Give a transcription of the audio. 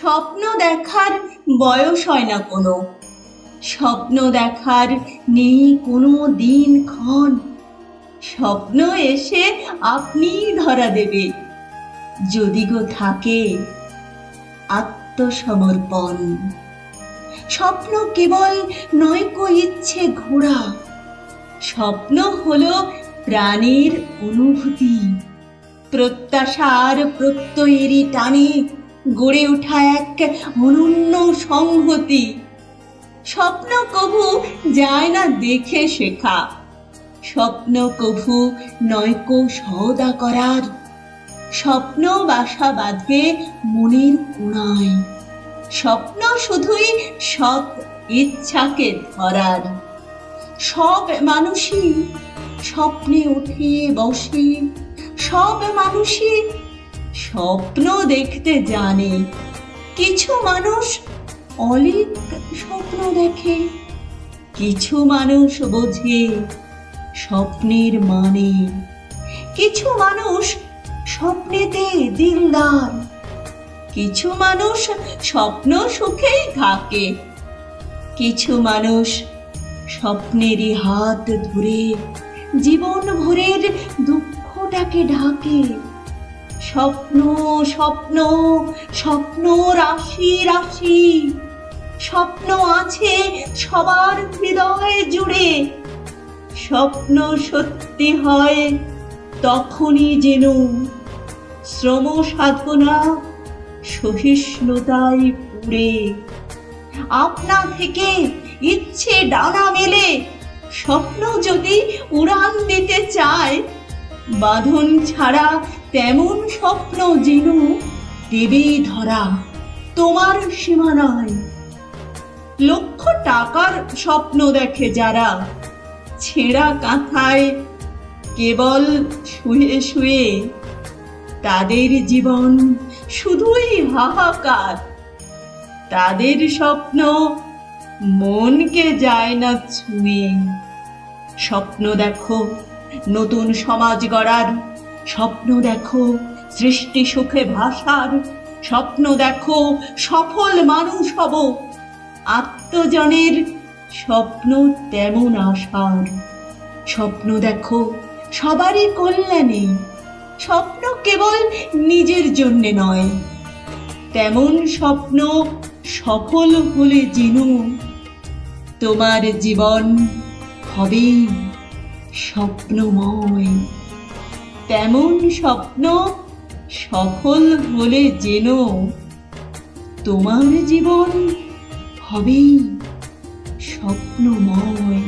স্বপ্ন দেখার বয়স হয় না কোনো, স্বপ্ন দেখার নেই কোনো দিন ক্ষণ। স্বপ্ন এসে আপনি ধরা দেবে, যদি গো থাকে আত্মসমর্পণ। স্বপ্ন কেবল নয়কো ইচ্ছে ঘোরা, স্বপ্ন হলো প্রাণের অনুভূতি, প্রত্যাশার প্রত্যয়েরই টানে গড়ে ওঠা এক অনন্য সংহতি। স্বপ্ন কভু যায় না দেখে শেখা, স্বপ্ন কভু নয়কো সওদা করার। স্বপ্ন বাসা বাঁধে মনের কোণায়, স্বপ্ন শুধুই সৎ ইচ্ছাকে ধরার। সব মানুষই স্বপ্নে উঠে বসে, সব মানুষই স্বপ্ন দেখতে জানে। কিছু মানুষ অলিক স্বপ্ন দেখে, কিছু মানুষ বোঝে স্বপ্নের মানে। কিছু মানুষ স্বপ্নেতে দিলদার, কিছু মানুষ স্বপ্ন সুখেই থাকে। কিছু মানুষ স্বপ্নেরই হাত ধরে জীবন ভরের দুঃখটাকে ঢাকে। স্বপ্ন স্বপ্ন স্বপ্ন রাশি রাশি, স্বপ্ন আছে সবার হৃদয় জুড়ে। স্বপ্ন সত্যি হয় তখনই যেন শ্রম সাধনা সহিষ্ণুতায় পুড়ে। আপনা থেকে ইচ্ছে ডানা মেলে, স্বপ্ন যদি উড়ান দিতে চায়, বাঁধন ছাড়া তেমন স্বপ্ন যেন দেবে ধরা তোমার সীমানায়। লক্ষ টাকার স্বপ্ন দেখে যারা, ছেঁড়া কাঁথায় কেবল শুয়ে শুয়ে, তাদের জীবন শুধুই হাহাকার। তাদের স্বপ্ন মনকে যায় না ছুঁয়ে। স্বপ্ন দেখো নতুন সমাজ গড়ার, স্বপ্ন দেখো সৃষ্টি সুখে ভাষার। স্বপ্ন দেখো সফল মানুষ হব, আত্মজনের স্বপ্ন তেমন আশার। স্বপ্ন দেখো সবারই কল্যাণে, স্বপ্ন কেবল নিজের জন্য নয়। তেমন স্বপ্ন সফল হলে যেন তোমার জীবন হবে স্বপ্নময়। তেমন স্বপ্ন সফল হলে যেন তোমার জীবন হবে স্বপ্নময়।